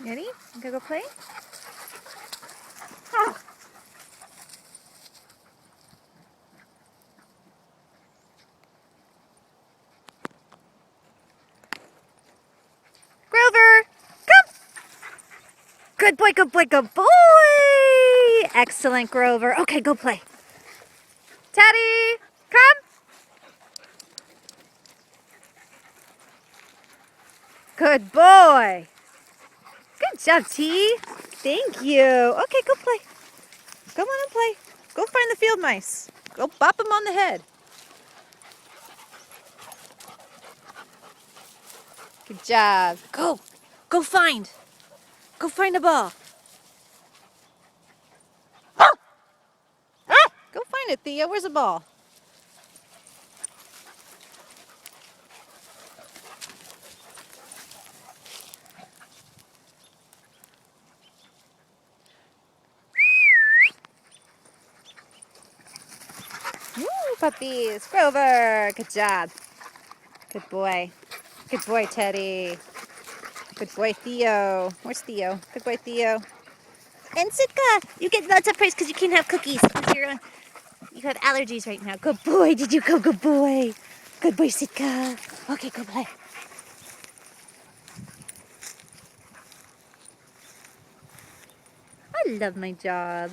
Ready? You gonna go play? Grover! Come! Good boy, good boy, good boy! Excellent, Grover. Okay, go play. Teddy, come! Good boy. Good job, T. Thank you. Okay, go play. Go on and play. Go find the field mice. Go bop them on the head. Good job. Go. Go find. Go find a ball. Go find it, Theo. Where's the ball? Woo, puppies. Grover. Good job. Good boy. Good boy, Teddy. Good boy, Theo. Where's Theo? Good boy, Theo. And Sitka, you get lots of praise because you can't have cookies because you have allergies right now. Good boy. Did you go? Good boy. Good boy, Sitka. Okay, go play. I love my job.